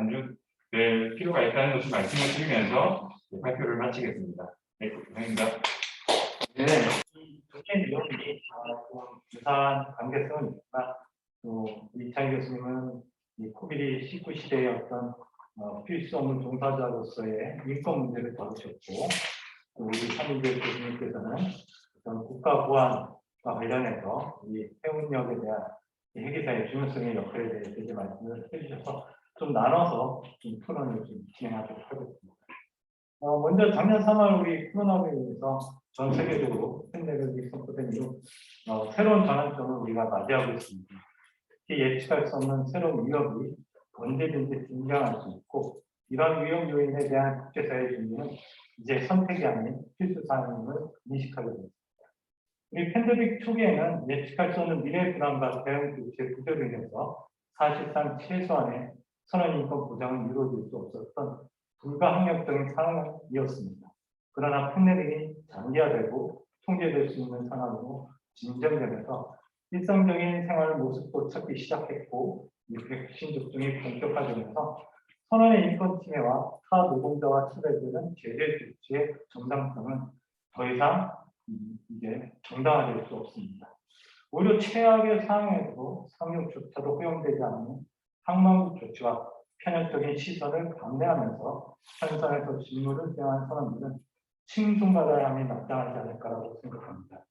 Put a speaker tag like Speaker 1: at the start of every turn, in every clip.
Speaker 1: 간주될 필요가 있다는 것을 말씀을 드리면서 발표를 마치겠습니다. 네, 감사합니다.
Speaker 2: 네, 이 도체 내용이 좀 유사한 관계성은 있지만 또 이창희 교수님은 이 코비드-19 시대의 어떤 필수 업무 종사자로서의 인권 문제를 다루셨고 또 우리 한민재 교수님께서는 어떤 국가 보안과 관련해서 이 해운역에 대한 회계사의 중요성의 역할에 대해서 이제 말씀을 해주셔서 좀 나눠서 좀 토론을 좀 진행하도록 하겠습니다. 먼저 작년 3월 우리 코로나로 인해서 전 세계적으로 팬데믹이 선포된 이후 새로운 전환점을 우리가 맞이하고 있습니다. 특히 예측할 수 없는 새로운 위협이 언제든지 등장할 수 있고 이런 위험 요인에 대한 국제사회의 준비는 이제 선택이 아닌 필수 사항임을 인식하게 됩니다. 우리 팬데믹 초기에는 예측할 수 없는 미래 불안과 대응 조치의 부재로 인해서 사실상 최소한의 선언 인권 보장은 이루어질 수 없었던 불가항력적인 상황이었습니다. 그러나 팬데믹이 장기화되고 통제될 수 있는 상황으로 진정되면서 일상적인 생활 모습도 찾기 시작했고 이 백신 접종이 본격화되면서 선언의 인권 침해와 타 노동자와 차별되는 제재 조치의 정당성은 더 이상 이제 정당화될 수 없습니다. 오히려 최악의 상황에서도 상륙조차도 허용되지 않는 항만국 조치와 편협적인 시선을 감내하면서 현상에서 직무를 수행한 선언들은 칭송받아야 함이 마땅하지 않을까라고 생각합니다.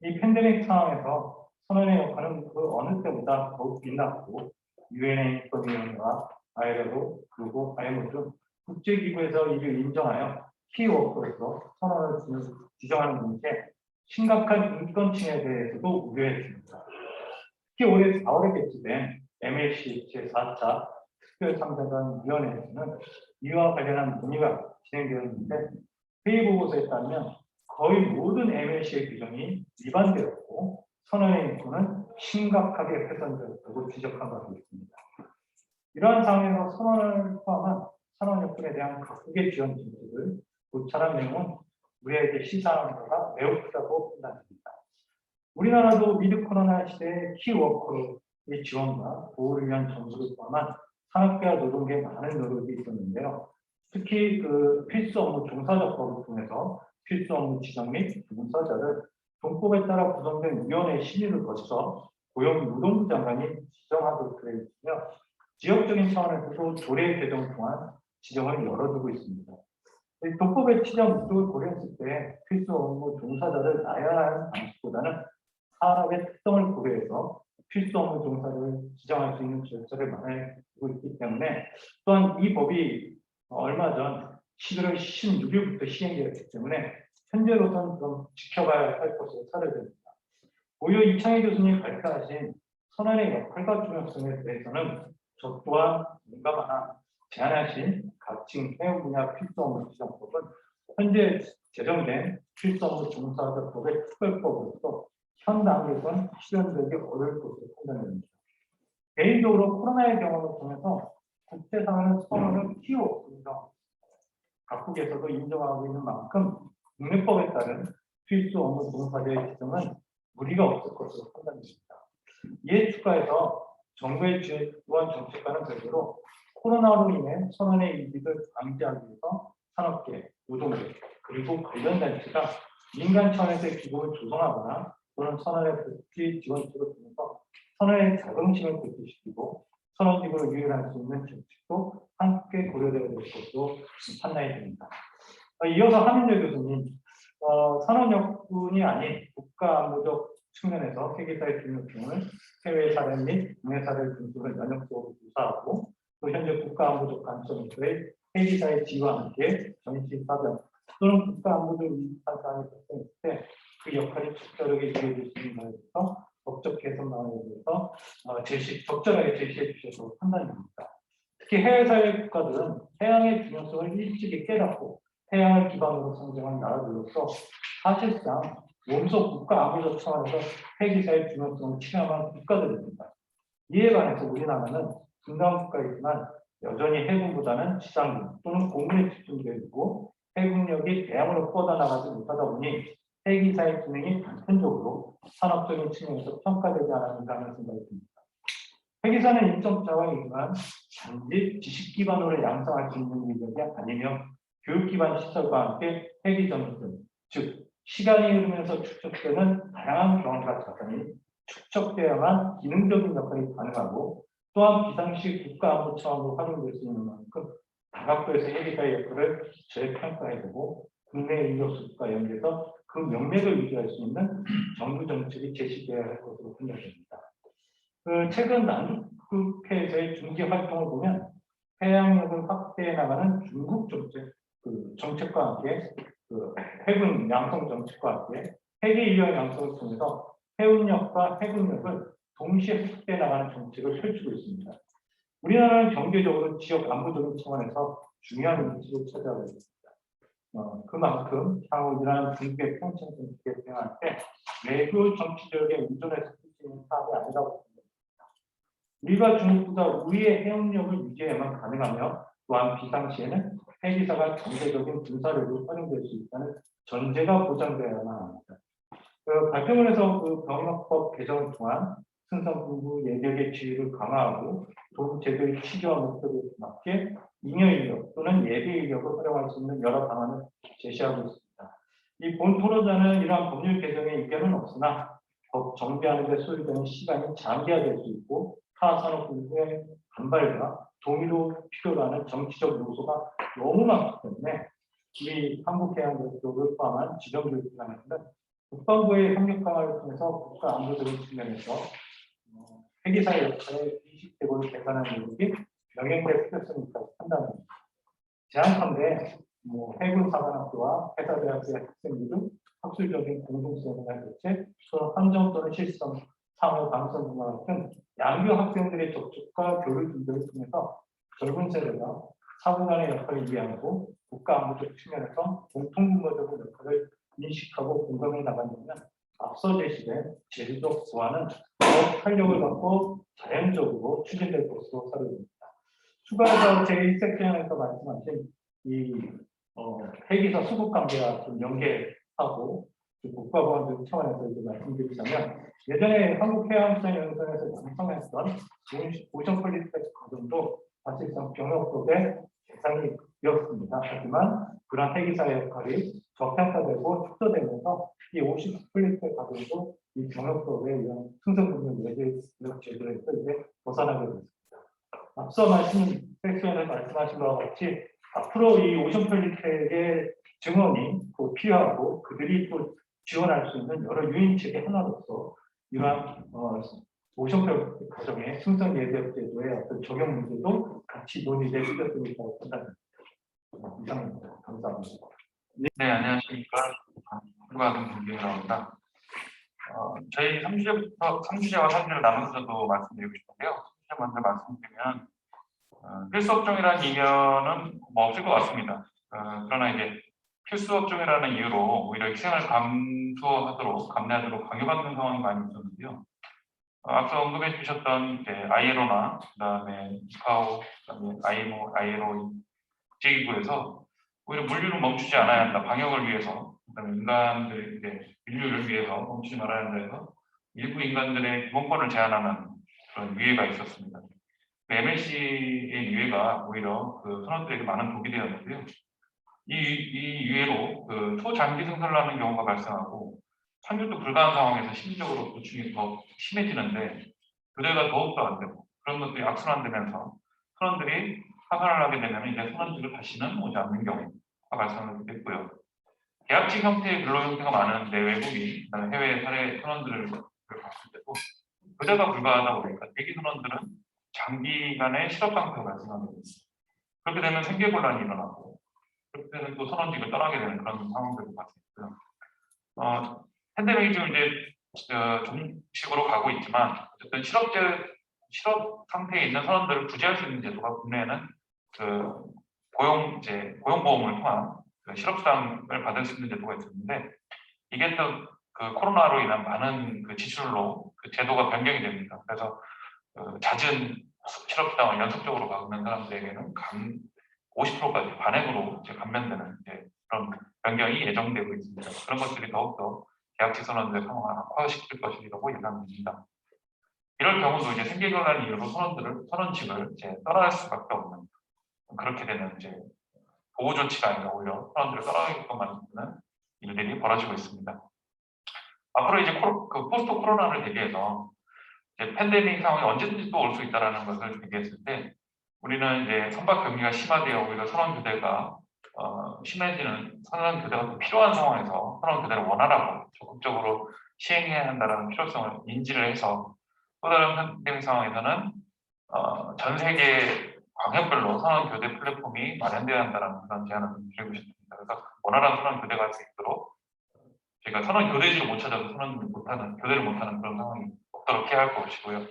Speaker 2: 이 팬데믹 상황에서 선언의 역할은 그 어느 때보다 더욱 빛났고 유엔의 인권위원회와 ILO 그리고 IMO 등 국제기구에서 이를 인정하여 키워커로서 선언을 지정하는 분께 심각한 인권 침해에 대해서도 우려했습니다. 특히 올해 4월에 개최된 MLC 제4차 특별참가단위원회에서는 이와 관련한 논의가 진행되었는데 회의 보고서에 따르면 거의 모든 MLC의 규정이 위반되었고 선언의 인권은 심각하게 훼손되었다고 지적한 바가 있습니다. 이러한 상황에서 선언을 포함한 산업여건에 대한 각국의 지원 정책을 고찰한 내용은 우리에게 시사하는 바가 매우 크다고 판단됩니다. 우리나라도 위드 코로나 시대의 키워커의 지원과 보호를 위한 정부를 포함한 산업계와 노동계의 많은 노력이 있었는데요. 특히 그 필수 업무 종사자법을 통해서 필수 업무 지정 및 종사자를 동법에 따라 구성된 위원회 심의를 거쳐 고용노동부 장관이 지정하도록 되어 있으며 지역적인 차원에서도 조례 개정 통한 지정을 열어두고 있습니다. 동법의 지정 목적을 고려했을 때 필수 업무 종사자를 나열하는 방식보다는 산업의 특성을 고려해서 필수 업무 종사자를 지정할 수 있는 절차를 마련하고 있기 때문에 또한 이 법이 얼마 전 11월 16일부터 시행되었기 때문에 현재로서는 좀 지켜봐야 할 것으로 사례됩니다. 오히려 이창희 교수님이 발표하신 선언의 역할과 중요성에 대해서는 저 또한 민감하나 제안하신 각층 해운 분야 필수 업무 지정법은 현재 제정된 필수 업무 종사자법의 특별법으로서 현 단계에서는 실현되기 어려울 것으로 판단됩니다. 개인적으로 코로나의 경험을 통해서 국제사회는 선언을 키워 인정, 각국에서도 인정하고 있는 만큼 국내법에 따른 필수 업무 종사자의 지정은 무리가 없을 것으로 판단됩니다. 이에 추가해서 정부의 지원 정책과는 별도로 코로나로 인해 선언의 이익을 방지하기 위해서 산업계, 노동계, 그리고 관련 단체가 민간 차원에서의 기금을 조성하거나 또는 선언의 복지 지원책을 통해서 선언의 자긍심을 불기시키고 선언 기금을 유인할 수 있는 정책도 함께 고려되어야 될 것으로 판단이 됩니다. 이어서 한민재 교수님, 산업여건이 아닌 국가안보적 측면에서 세계사의 중요성을 해외 사례 및 국내 사례 분석을 연역적으로 조사하고 또 현재 국가안보적 관점에서의 세계사의 지위와 함께 전시사변 또는 국가안보적 위협한 사안이 발생했을 때 그 역할이 적절하게 이루어질 수 있는 것에서 법적 개선 방안에 대해서 적절하게 제시해 주셔서 판단됩니다. 특히 해외 사회 국가들은 해양의 중요성을 일찍이 깨닫고 해양을 기반으로 성장한 나라들로서 사실상 몸소 국가안보적 차원에서 해기사의 중요성을 체감한 국가들입니다. 이에 반해서 우리나라는 분단국가이지만 여전히 해군보다는 지상군 또는 공군에 집중되어 있고 해군력이 대항으로 뻗어나가지 못하다 보니 해기사의 기능이 단편적으로 산업적인 측면에서 평가되지 않았는가 하는 생각이 듭니다. 회계사는 인적 자원이지만 단지 지식 기반으로 양성할 수 있는 인력이 아니며 교육 기반 시설과 함께 회계 점수, 즉 시간이 흐르면서 축적되는 다양한 경험과 자산이 축적되어야만 기능적인 역할이 가능하고 또한 비상시 국가안보 차원으로 활용될 수 있는 만큼 다각도에서 회계사의 역할을 재평가해보고 국내 인력 수급과 연계해서 그 명맥을 유지할 수 있는 정부 정책이 제시되어야 할 것으로 판단됩니다. 최근 남북회에서의 중재 활동을 보면 해양력을 확대해 나가는 중국 정책, 정책과 함께 해군 양성 정책과 함께 해계 인력 양성을 통해서 해운력과 해군력을 동시에 확대해 나가는 정책을 펼치고 있습니다. 우리나라는 경제적으로 지역 안보적인 차원에서 중요한 위치를 차지하고 있습니다. 그만큼 향후 이러한 중국의 평생 정책에 대응할 때 외교 정치적에 의존해서 할 수 있는 사업이 아니라고 생각합니다. 우리가 중국보다 우리의 해운력을 유지해야만 가능하며 또한 비상시에는 해기사가 경제적인 군사력으로 활용될 수 있다는 전제가 보장되어야만 합니다. 발표문에서 병역법 개정을 통한 승선공부 예비역의 지위를 강화하고 동 제도의 취지와 목표에 맞게 잉여 인력 또는 예비 인력을 활용할 수 있는 여러 방안을 제시하고 있습니다. 이 본 토론자는 이러한 법률 개정에 의견은 없으나 법 정비하는 데 소요되는 시간이 장기화될 수 있고 타 산업 공부의 반발과 동의도 필요로 하는 정치적 요소가 너무 많기 때문에 우리 한국해양대학교를 포함한 지정교육기관에서는 국방부의 협력 강화를 통해서 국가 안보적인 측면에서 회계사의 역할에 인식되고 개선하는 노력이 병행될 필요성이 있다고 판단합니다. 제안컨대 해군사관학교와 회사대학교의 학생들은 학술적인 공동세미나 개최, 또는 함정 또는 실성, 상호 방송 문화 같은 양교 학생들의 접촉과 교류 등등을 통해서 젊은 세대가 사고관의 역할을 이해하고 국가 안보적 측면에서 공통분모적인 역할을 인식하고 공감해 나간다면 앞서 제시된 제도적 보완은 더 탄력을 갖고 자연적으로 추진될 것으로 사료됩니다. 추가해서 제1섹션에서 말씀하신 이 회계사 수급 관계와 좀 연계하고 국가보안적 차원에서 이제 말씀드리자면 예전에 한국해양수산연구원에서 양성했던 오션 퀄리티 과정도 사실상 병역법의 대상이 되었습니다. 하지만 그런 회계사의 역할이 저평가되고 축소되면서 이 50플리트 과정도 이 병역법에 의한 승승분명 예제 제도에서 이제 벗어나게 됐습니다. 앞서 섹션에 말씀하신 바와 같이 앞으로 이 오션플리트의 증언이 필요하고 그들이 또 지원할 수 있는 여러 유인책의 하나로서 이러한 오션플리트 과정의 승선 예제 제도의 어떤 적용 문제도 같이 논의될 필요성이 있다고 판단합니다. 이상입니다. 감사합니다.
Speaker 3: 네, 안녕하십니까. 불가능 김기현입니다. 저희 3주제와 4주제를 나눠서도 말씀드리고 싶은데요. 3주제 먼저 말씀드리면 필수 업종이라는 이면은 없을 것 같습니다. 그러나 이제 필수 업종이라는 이유로 오히려 희생을 감내하도록 강요받는 상황이 많이 있었는데요. 앞서 언급해 주셨던 ILO나 그다음에 ICAO, 그다음에 ILO 국제기구에서 오히려 물류를 멈추지 않아야 한다. 방역을 위해서, 그다음에 인류를 위해서 멈추지 말아야 한다 해서 일부 인간들의 기본권을 제한하는 그런 유예가 있었습니다. MLC의 유예가 오히려 선원들에게 많은 독이 되었는데요. 이 유예로 초장기 생산을 하는 경우가 발생하고 환율도 불가한 상황에서 심리적으로 고충이 더 심해지는데 교대가 더욱더 안 되고 그런 것들이 악순환되면서 선원들이 파산을 하게 되면 이제 선원들을 다시는 오지 않는 경우가 발생하게 됐고요. 계약직 형태의 근로 형태가 많은 내외국인, 그다음에 해외 사례 선원들을 봤을 때도 교대가 불가하다 보니까 대기 선원들은 장기간의 실업 상태가 발생하게 됩니다. 그렇게 되면 생계 곤란이 일어나고 그렇게 되면 또 선원직을 떠나게 되는 그런 상황들도 발생했고요. 팬데믹이 지금 이제 정식으로 가고 있지만 어쨌든 실업 상태에 있는 선원들을 구제할 수 있는 제도가 국내에는 고용보험을 통한 실업수당을 받을 수 있는 제도가 있었는데 이게 또 코로나로 인한 많은 지출로 제도가 변경이 됩니다. 그래서 잦은 실업수당을 연속적으로 받는 사람들에게는 50%까지 반액으로 감면되는 그런 변경이 예정되고 있습니다. 그런 것들이 더욱더 계약직 선원들의 상황을 악화시킬 것이라고 예상됩니다. 이럴 경우도 이제 생계기관 이유로 선원직을 이제 떠날 수밖에 없는 그렇게 되는 이제 보호 조치가 아니라 오히려 선원들을 떠나게끔 만드는 일들이 벌어지고 있습니다. 앞으로 이제 포스트 코로나를 대비해서 이제 팬데믹 상황이 언제든지 또 올 수 있다는 것을 대비했을 때 우리는 이제 선박 경기가 심화되어 오히려 선원 교대가 심해지는 선원 교대가 더 필요한 상황에서 선원 교대를 원활하고 적극적으로 시행해야 한다는 필요성을 인지를 해서 또 다른 팬데믹 상황에서는 전 세계 광역별로 선원 교대 플랫폼이 마련되어야 한다는 그런 제안을 드리고 싶습니다. 그래서 원활한 선원 교대가 할 수 있도록 저희가 선원 교대지를 못 찾아도 교대를 못하는 그런 상황이 없도록 해야 할 것이고요.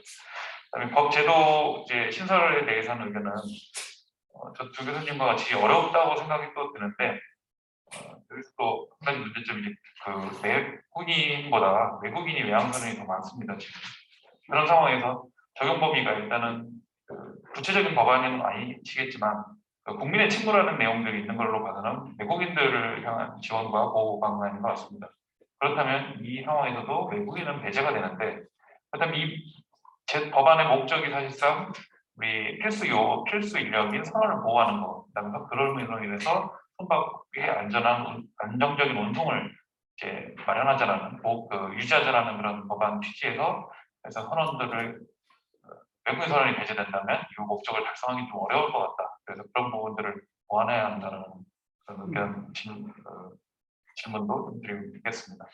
Speaker 3: 그다음에 법 제도 이제 신설에 대해서는 의견은 저 두 교수님과 같이 어렵다고 생각이 또 드는데 여기서 또 한 가지 문제점이 그 외국인이 외항선이 더 많습니다. 지금 그런 상황에서 적용 범위가 일단은 구체적인 법안은 아니시겠지만 국민의 친구라는 내용들이 있는 걸로 봐서는 외국인들을 향한 지원과 보호 방안인 것 같습니다. 그렇다면 이 상황에서도 외국인은 배제가 되는데 그렇다면 이 법안의 목적이 사실상 우리 필수 인력인 선원을 보호하는 것, 그다음에 그런 인해서 선박의 안정적인 운송을 이제 마련하자라는 유지하자라는 그런 법안 취지에서 그래서 선원들을 외국인 선원이 배제된다면 이 목적을 달성하기 좀 어려울 것 같다. 그래서 그런 부분들을 보완해야 한다는 그런 의견 질문도 좀 드리겠습니다.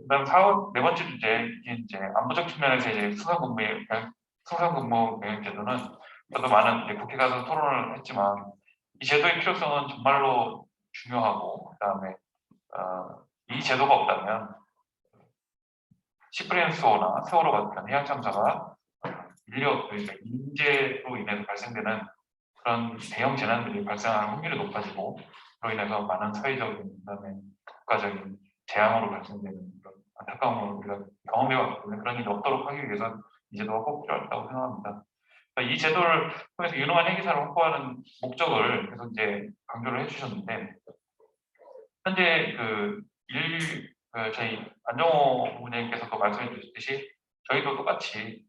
Speaker 3: 그다음 네 번째 주제 이제 안보적 측면에서 이제 수상근무 병역 제도는 저도 많은 이제 국회 가서 토론을 했지만 이 제도의 필요성은 정말로 중요하고 그다음에 이 제도가 없다면 시프리앤스호나 세월호 같은 해양 참사가 인재로 인해서 발생되는 그런 대형 재난들이 발생하는 확률이 높아지고 그로 인해서 많은 사회적인 그다음에 국가적인 재앙으로 발생되는 그런 안타까움을 우리가 경험해왔기 때문에 그런 일이 없도록 하기 위해서는 이 제도가 꼭 필요하다고 생각합니다. 이 제도를 통해서 유능한 해기사를 확보하는 목적을 계속 이제 강조를 해주셨는데 현재 저희 안정호 부부장님께서도 말씀해 주셨듯이 저희도 똑같이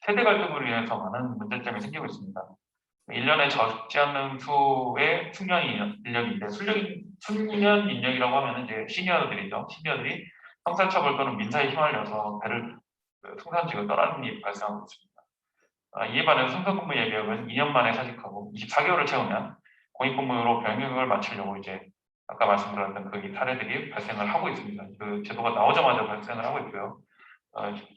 Speaker 3: 세대 갈등으로 인해서 많은 문제점이 생기고 있습니다. 1년에 적지 않는 수의 숙련 인력인데 숙련 인력이라고 하면 이제 시니어들이죠. 시니어들이 형사처벌 또는 민사에 휘말려서 승산직을 떠나는 일이 발생하고 있습니다. 이에 반해 승선근무 예비역은 2년 만에 사직하고 24개월을 채우면 공익근무로 병역을 마치려고 이제 아까 말씀드렸던 그 사례들이 발생을 하고 있습니다. 그 제도가 나오자마자 발생을 하고 있고요.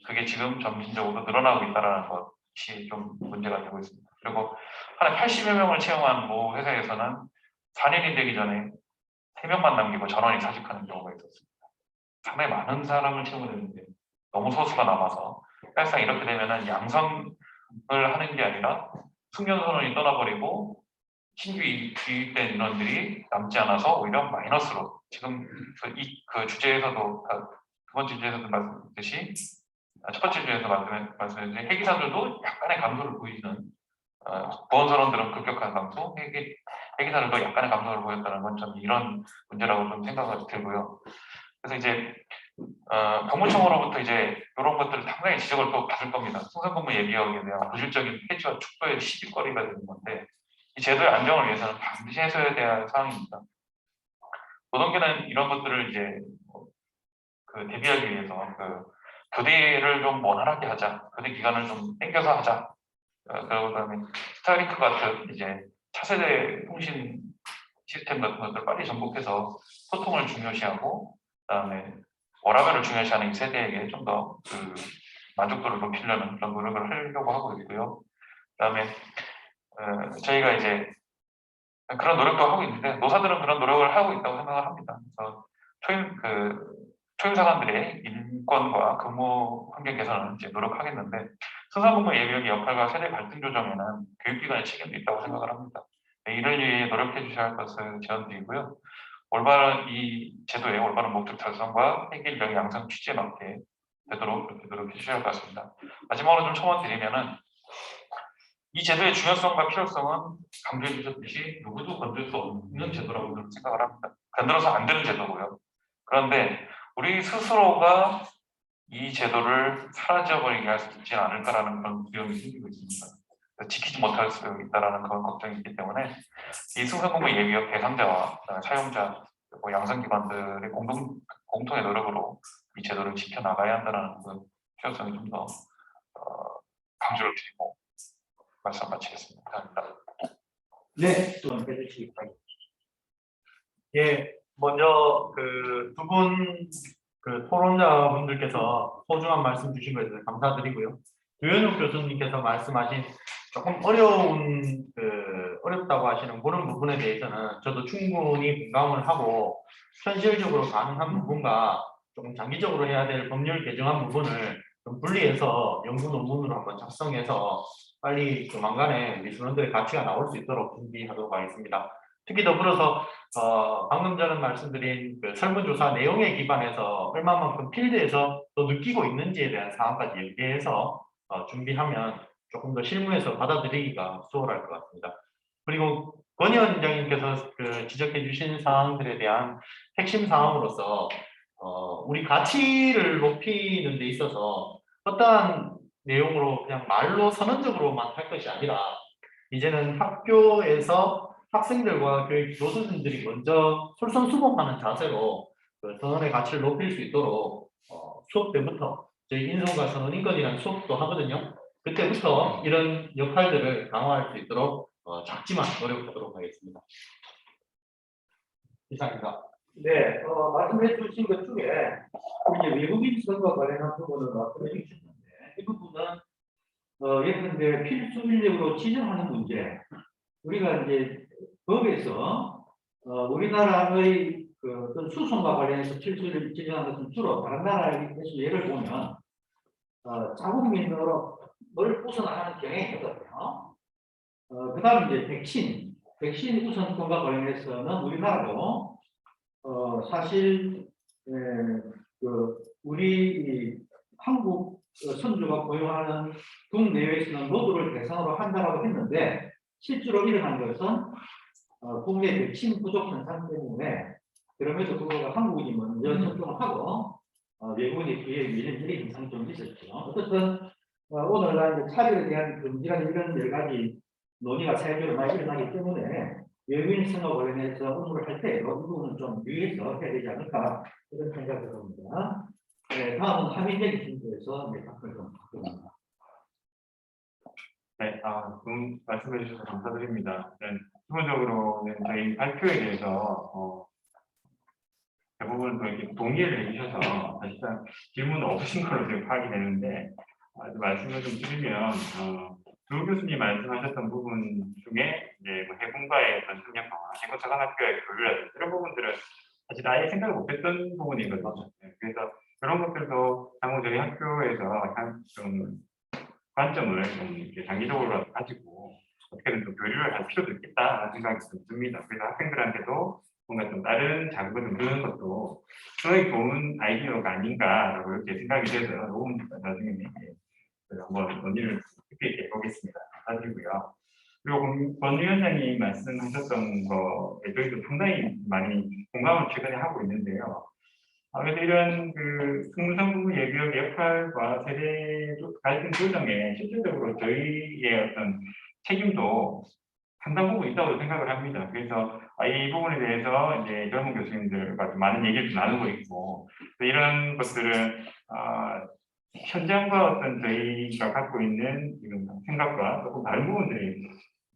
Speaker 3: 그게 지금 점진적으로 늘어나고 있다는 것이 좀 문제가 되고 있습니다. 그리고 한 80여 명을 채용한 모 회사에서는 4년이 되기 전에 3명만 남기고 전원이 사직하는 경우가 있었습니다. 상당히 많은 사람을 채우는데 너무 소수가 남아서 사실상 이렇게 되면은 양성을 하는 게 아니라 숙련선원이 떠나버리고 신규 유입된 인원들이 남지 않아서 오히려 마이너스로 지금 그 주제에서도 두 번째 주제에서도 말씀드렸듯이 첫 번째 주제에서 말씀드린 해기사들도 약간의 감소를 보이는 보안선원들은 급격한 감소, 해기사들도 약간의 감소를 보였다는 건 좀 이런 문제라고 좀 생각이 들고요. 그래서 이제 병무청으로부터 이제 이런 것들을 상당히 지적을 또 받을 겁니다. 승선근무 예비역에 대한 부질적인 폐지와 축소의 시비거리가 되는 건데 이 제도의 안정을 위해서는 반드시 해서야 될 사항입니다. 노동계는 이런 것들을 이제 대비하기 위해서 교대를 좀 원활하게 하자, 교대 기간을 좀 당겨서 하자. 그다음에 스타링크 같은 이제 차세대 통신 시스템 같은 것들 빨리 전복해서 소통을 중요시하고 그다음에 워라밸을 중요시하는 이 세대에게 좀 더 만족도를 높이려는 그런 노력을 하려고 하고 있고요. 그다음에 저희가 이제 그런 노력도 하고 있는데 노사들은 그런 노력을 하고 있다고 생각을 합니다. 그래서 초임사관들의 인권과 근무 환경 개선은 이제 노력하겠는데 승선근무 예비역의 역할과 세대 갈등 조정에는 교육기관의 책임도 있다고 생각을 합니다. 이를 위해 노력해 주셔야 할 것을 제안드리고요. 이 제도의 올바른 목적 달성과 해결력 양성 취지에 맞게 되도록 그렇게 노력해 주셔야 할 것 같습니다. 마지막으로 좀 첨언드리면은 이 제도의 중요성과 필요성은 강조해 주셨듯이 누구도 건들 수 없는 제도라고 저는 생각을 합니다. 건드려서 안 되는 제도고요. 그런데 우리 스스로가 이 제도를 사라져버리게 할 수 있지 않을까라는 그런 위험이 생기고 있습니다. 지키지 못할 수 있다라는 그런 걱정이 있기 때문에 이 수소공무 예비역 대상자와 그다음에 사용자 그리고 양성기관들의 공통의 노력으로 이 제도를 지켜나가야 한다는 그 필요성이 좀 더 강조를 드리고 말씀 마치겠습니다. 감사합니다.
Speaker 1: 네, 또 해주시기 바랍니다.
Speaker 2: 예, 먼저 그 두 분 그 토론자분들께서 소중한 말씀 주신 것에 대해서 감사드리고요. 유현욱 교수님께서 말씀하신 조금 어렵다고 하시는 그런 부분에 대해서는 저도 충분히 공감을 하고 현실적으로 가능한 부분과 조금 장기적으로 해야 될 법률 개정안 부분을 좀 분리해서 연구 논문으로 한번 작성해서 빨리 조만간에 우리 수련들의 가치가 나올 수 있도록 준비하도록 하겠습니다. 특히 더불어서 방금 전에 말씀드린 그 설문조사 내용에 기반해서 얼마만큼 필드에서 또 느끼고 있는지에 대한 사항까지 얘기해서 준비하면 조금 더 실무에서 받아들이기가 수월할 것 같습니다. 그리고 권희원 원장님께서 그 지적해 주신 사항들에 대한 핵심 사항으로서 우리 가치를 높이는 데 있어서 어떠한 내용으로 그냥 말로 선언적으로만 할 것이 아니라 이제는 학교에서 학생들과 교육 교수님들이 먼저 솔선수범하는 자세로 그 선언의 가치를 높일 수 있도록 수업 때부터 저희 인성과 선언 인권이라는 수업도 하거든요. 그때부터 이런 역할들을 강화할 수 있도록 작지만 노력하도록 하겠습니다. 이상입니다.
Speaker 4: 네, 말씀해 주신 것 중에 이제 외국인 선거와 관련한 부분을 말씀해 주셨는데 이 부분은 예컨대 필수 인력으로 지정하는 문제. 우리가 이제 법에서 우리나라의 그 어떤 수송과 관련해서 필수를 지정하는 것은 주로 다른 나라에서 예를 보면 자국민으로 벗어나가는 경향이 있거든요. 그다음 이제 백신 우선권과 관련해서는 우리나라도 사실 그 우리 한국 선주가 고용하는 국내외에서는 모두를 대상으로 한다고 했는데 실제로 일어난 것은 국내 백신 부족 현상 때문에 그럼에도 불구하고 한국인이 먼저 접종을 하고 외국인이 뒤에 밀리는 일이 현상이 좀 있었죠. 어쨌든 오늘날 차별에 대한 금지라는 이런 여러 가지 논의가 사회적으로 많이 일어나기 때문에 외국인 선거 관련해서 업무를 할 때 이 부분은 좀 유의해서 해야 되지 않을까 이런 생각을 합니다. 네, 다음은 한민정 교수님께서 답변을 좀 부탁드립니다.
Speaker 1: 네, 말씀해 주셔서 감사드립니다. 네, 기본적으로는 저희 발표에 대해서 대부분 또 이렇게 동의를 해주셔서 사실상 질문은 없으신 걸로 지금 파악이 되는데 말씀을 좀 드리면 두 교수님 말씀하셨던 부분 중에 이제 뭐 해군과의 어떤 협력과 해군사관학교의 교류라든지 이런 부분들은 사실 아예 생각을 못했던 부분이거든요. 네, 그래서 그런 것들도 향후 저희 학교에서 좀 관점을 좀 이렇게 장기적으로 가지고 어떻게든 좀 교류를 할 필요도 있겠다라는 생각이 좀 듭니다. 그래서 학생들한테도 뭔가 좀 다른 자극을 좀 주는 것도 상당히 좋은 아이디어가 아닌가라고 이렇게 생각이 돼서 나중에 한번 논의를 깊게 해보겠습니다. 감사드리고요. 그리고 권 위원장이 말씀하셨던 거에 저희도 상당히 많이 공감을 최근에 하고 있는데요. 그래서 이런 그 승무성부 예비역 역할과 세대 갈등 조정에 실질적으로 저희의 어떤 책임도 상당 부분 있다고 생각을 합니다. 그래서 이 부분에 대해서 이제 젊은 교수님들과 좀 많은 얘기를 나누고 있고 이런 것들은 현장과 어떤 저희가 갖고 있는 이런 생각과 조금 다른 부분들이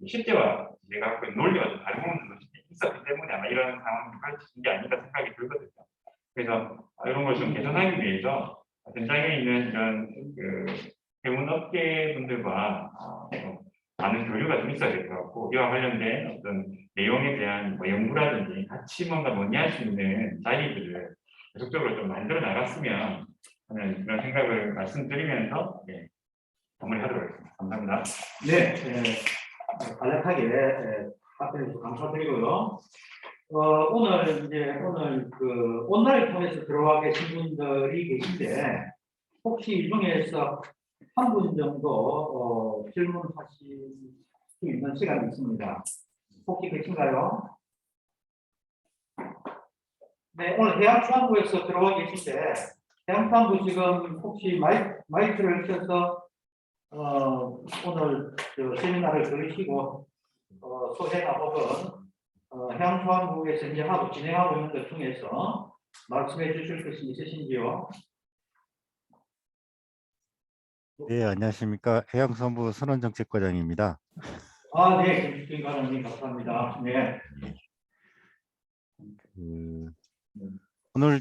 Speaker 1: 실제와 제가 갖고 있는 논리와 좀 다른 부분들도 있었기 때문에 아마 이런 상황이 펼쳐진 게 아닌가 생각이 들거든요. 그래서 이런 걸 좀 개선하기 위해서 현장에 있는 이런 그 대문업계 분들과 많은 교류가 좀 있어야 될 것 같고 이와 관련된 어떤 내용에 대한 뭐 연구라든지 같이 뭔가 논의할 수 있는 자리들을 계속적으로 좀 만들어 나갔으면 하는 그런 생각을 말씀드리면서 마무리하도록 하겠습니다. 감사합니다.
Speaker 4: 네, 간략하게 답변해 주셔서 감사드리고요. 오늘 그 온라인 통해서 들어와 계신 분들이 계신데 혹시 이 중에서 한 분 정도 질문하실 수 있는 시간이 있습니다. 혹시 계신가요? 네, 오늘 대학중앙부에서 들어와 계신데 해양수산부 지금 혹시 마이크를 켜서 오늘 그 세미나를 들으시고 소회나 혹은 해양수산부에서 이제 하고 진행하고 있는 것 중에서 말씀해 주실 것이 있으신지요?
Speaker 5: 네, 안녕하십니까. 해양수산부 선원정책과장입니다.
Speaker 4: 아, 네, 김관원님 감사합니다. 네.
Speaker 5: 그, 오늘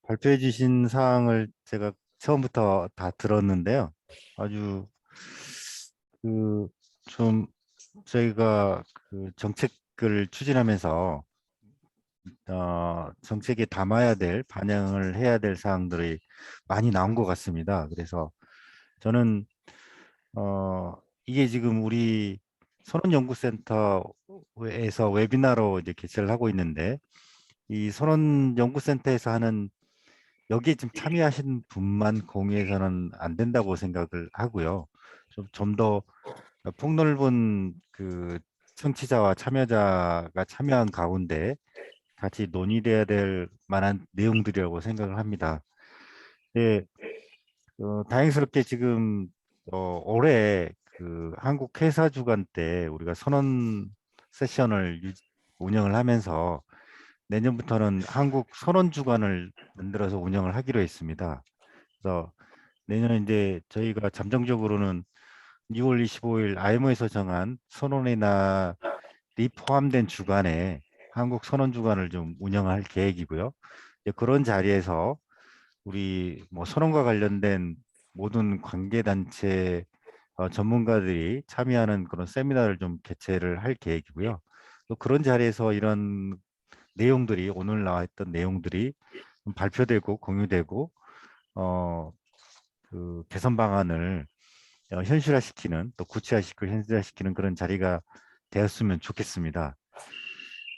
Speaker 5: 발표해 주신 사항을 제가 처음부터 다 들었는데요. 아주 좀 저희가 정책을 추진하면서 정책에 담아야 될, 반영을 해야 될 사항들이 많이 나온 것 같습니다. 그래서 저는 이게 지금 우리 선원연구센터에서 웨비나로 이제 개최를 하고 있는데, 이 선원연구센터에서 하는 여기에 지금 참여하신 분만 공유해서는 안 된다고 생각을 하고요. 좀 더 폭넓은 그 청취자와 참여자가 참여한 가운데 같이 논의돼야 될 만한 내용들이라고 생각을 합니다. 네, 다행스럽게 지금 올해 그 한국 회사 주간 때 우리가 선언 세션을 운영을 하면서 내년부터는 한국 선언 주간을 만들어서 운영을 하기로 했습니다. 그래서 내년에 이제 저희가 잠정적으로는 6월 25일 IMO에서 정한 선언의 날이 포함된 주간에 한국 선언 주간을 좀 운영할 계획이고요. 이제 그런 자리에서 우리 뭐 선언과 관련된 모든 관계단체 전문가들이 참여하는 그런 세미나를 좀 개최를 할 계획이고요. 또 그런 자리에서 이런 내용들이 오늘 나왔던 내용들이 좀 발표되고 공유되고 그 개선 방안을 현실화시키는 또 구체화시키고 현실화시키는 그런 자리가 되었으면 좋겠습니다.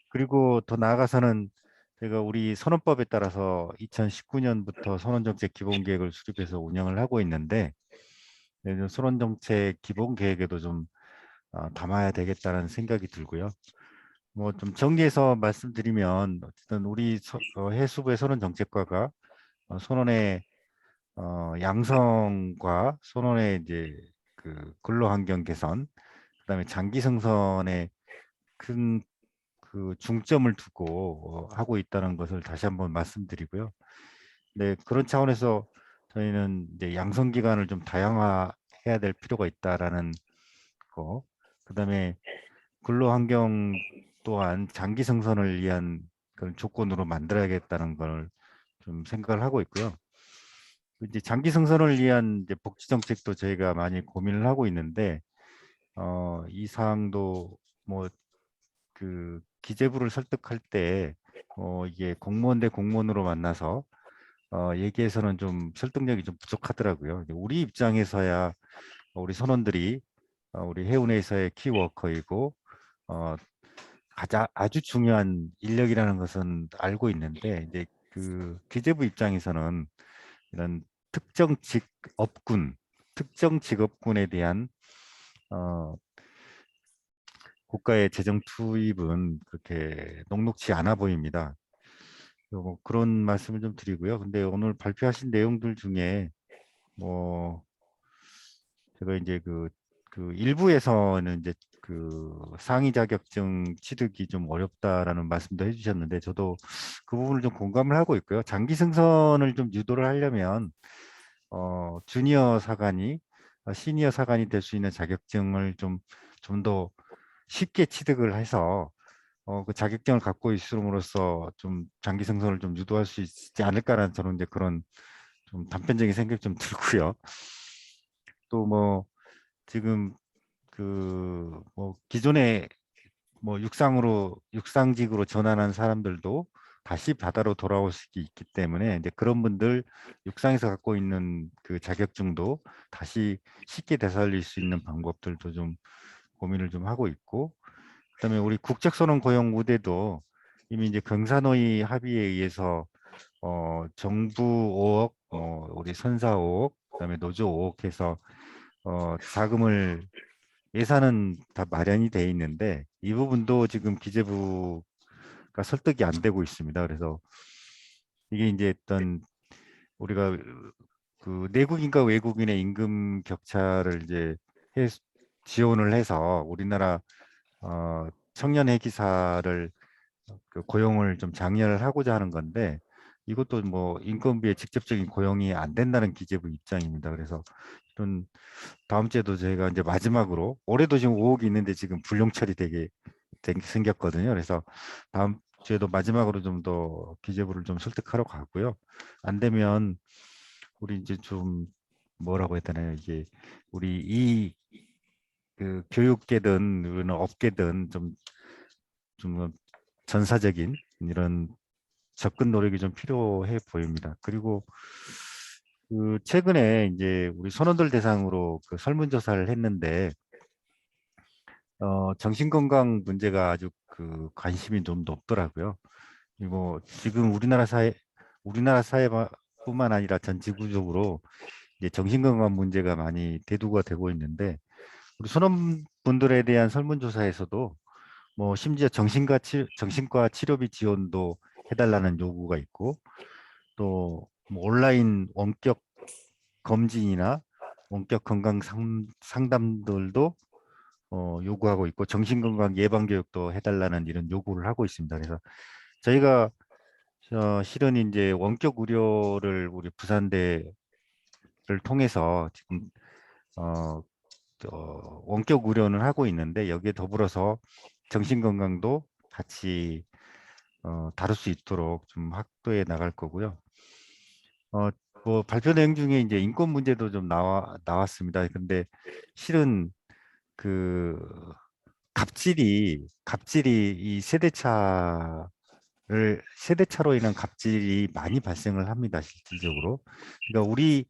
Speaker 5: 그리고 더 나아가서는 제가 우리 선언법에 따라서 2019년부터 선언정책 기본계획을 수립해서 운영을 하고 있는데 선언정책 기본계획에도 좀 담아야 되겠다는 생각이 들고요. 뭐 좀 정리해서 말씀드리면 어쨌든 우리 해수부의 선언정책과가 선언의 양성과 선언의 이제 그 근로환경 개선, 그다음에 장기 생선에 큰 그 중점을 두고 하고 있다는 것을 다시 한번 말씀드리고요. 네, 그런 차원에서 저희는 이제 양성 기간을 좀 다양화해야 될 필요가 있다라는 거, 그다음에 근로환경 또한 장기 생선을 위한 그런 조건으로 만들어야겠다는 걸 좀 생각을 하고 있고요. 이제 장기 생선을 위한 이제 복지 정책도 저희가 많이 고민을 하고 있는데 이 사항도 뭐 그 기재부를 설득할 때 이게 공무원 대 공무원으로 만나서 얘기해서는 좀 설득력이 좀 부족하더라고요. 우리 입장에서야 우리 선원들이 우리 해운회사의 키워커이고 아주 중요한 인력이라는 것은 알고 있는데 이제 그 기재부 입장에서는 이런 특정 직업군에 대한 어, 국가의 재정 투입은 그렇게 녹록지 않아 보입니다. 뭐 그런 말씀을 좀 드리고요. 근데 오늘 발표하신 내용들 중에 뭐 제가 이제 그 일부에서는 이제 그 상위 자격증 취득이 좀 어렵다라는 말씀도 해주셨는데 저도 그 부분을 좀 공감을 하고 있고요. 장기 승선을 좀 유도를 하려면 주니어 사관이 시니어 사관이 될 수 있는 자격증을 좀 더 쉽게 취득을 해서 그 자격증을 갖고 있음으로써 좀 장기 승선을 좀 유도할 수 있지 않을까라는 저는 이제 그런 좀 단편적인 생각이 좀 들고요. 또 뭐 지금 그 뭐 기존에 뭐 육상직으로 전환한 사람들도 다시 바다로 돌아올 수 있기 때문에 이제 그런 분들 육상에서 갖고 있는 그 자격증도 다시 쉽게 되살릴 수 있는 방법들도 좀 고민을 좀 하고 있고, 그다음에 우리 국책선언 고용 우대도 이미 이제 경사노위 합의에 의해서 정부 5억, 우리 선사 5억, 그다음에 노조 5억 해서 자금을 예산은 다 마련이 돼 있는데 이 부분도 지금 기재부가 설득이 안 되고 있습니다. 그래서 이게 이제 어떤 우리가 그 내국인과 외국인의 임금 격차를 이제 해, 지원을 해서 우리나라 청년 회계사를 그 고용을 좀 장려를 하고자 하는 건데 이것도 뭐 인건비의 직접적인 고용이 안 된다는 기재부 입장입니다. 그래서 이런 다음 주에도 저희가 이제 마지막으로 올해도 지금 5억이 있는데 지금 불용 처리되게 생겼거든요. 그래서 다음 주에도 마지막으로 좀 더 기재부를 좀 설득하러 가고요. 안 되면 우리 이제 좀 뭐라고 해야 되나요? 이게 우리 이 그 교육계든 우리는 업계든 좀 전사적인 이런 접근 노력이 좀 필요해 보입니다. 그리고 그 최근에 이제 우리 선원들 대상으로 그 설문조사를 했는데 정신건강 문제가 아주 그 관심이 좀 높더라고요. 그리고 지금 우리나라 사회뿐만 아니라 전 지구적으로 이제 정신건강 문제가 많이 대두가 되고 있는데 우리 선원분들에 대한 설문조사에서도 뭐 심지어 정신과 치료비 지원도 해달라는 요구가 있고 또뭐 온라인 원격 검진이나 원격 건강 상담들도 요구하고 있고 정신건강 예방 교육도 해달라는 이런 요구를 하고 있습니다. 그래서 저희가 실은 이제 원격 의료를 우리 부산대를 통해서 지금 어, 원격 의료는 하고 있는데 여기에 더불어서 정신건강도 같이 다룰 수 있도록 좀 확대해 나갈 거고요. 뭐 발표 내용 중에 이제 인권 문제도 좀 나왔습니다. 근데 실은 그 갑질이 이 세대차로 인한 갑질이 많이 발생을 합니다. 실질적으로. 그러니까 우리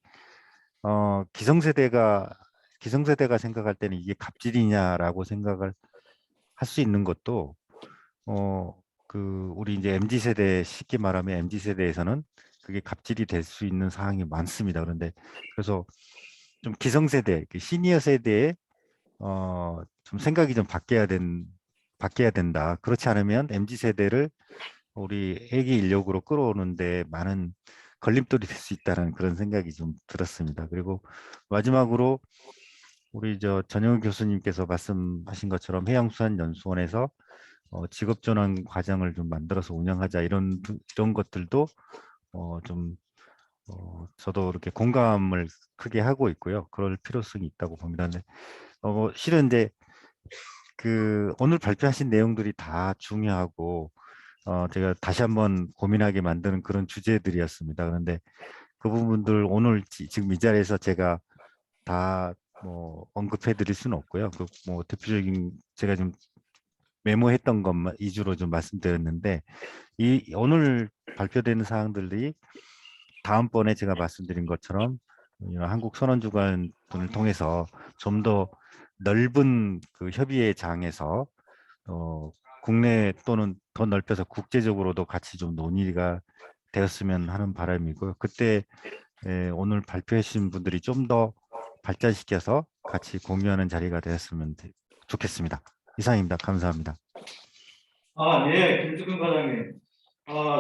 Speaker 5: 기성세대가 생각할 때는 이게 갑질이냐라고 생각을 할 수 있는 것도 우리 이제 MZ 세대 쉽게 말하면 MZ 세대에서는 그게 갑질이 될 수 있는 상황이 많습니다. 그런데 그래서 좀 기성세대, 그 시니어 세대의 좀 생각이 좀 바뀌어야 된다. 그렇지 않으면 MZ 세대를 우리 애기 인력으로 끌어오는데 많은 걸림돌이 될 수 있다는 그런 생각이 좀 들었습니다. 그리고 마지막으로 우리 전영훈 교수님께서 말씀하신 것처럼 해양수산연수원에서 직업전환 과정을 좀 만들어서 운영하자 이런 것들도 좀 저도 이렇게 공감을 크게 하고 있고요. 그럴 필요성이 있다고 봅니다. 근데 실은 이제 그 오늘 발표하신 내용들이 다 중요하고 제가 다시 한번 고민하게 만드는 그런 주제들이었습니다. 그런데 그 부분들 오늘 지금 이 자리에서 제가 다 뭐 언급해 드릴 수는 없고요. 그 뭐 대표적인 제가 좀 메모했던 것만 위주로 좀 말씀드렸는데 이 오늘 발표되는 사항들이 다음번에 제가 말씀드린 것처럼 한국 선원주간 등을 통해서 좀 더 넓은 그 협의의 장에서 국내 또는 더 넓혀서 국제적으로도 같이 좀 논의가 되었으면 하는 바람이고요. 그때 오늘 발표해 주신 분들이 좀 더 발전시켜서 같이 공유하는 자리가 되었으면 좋겠습니다. 이상입니다. 감사합니다.
Speaker 4: 네, 김수근 과장님.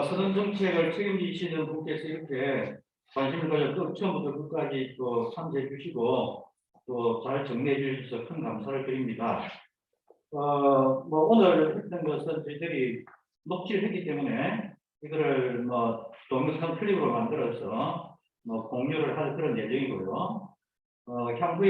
Speaker 4: 선언 정책을 책임지시는 분께서 이렇게 관심을 가져 또 처음부터 끝까지 또 참여해 주시고 또 잘 정리해 주셔서 큰 감사를 드립니다. 뭐 오늘 했던 것은 저희들이 녹취를 했기 때문에 이거를 뭐 동영상 클립으로 만들어서 뭐 공유를 할 그런 예정이고요. 향후에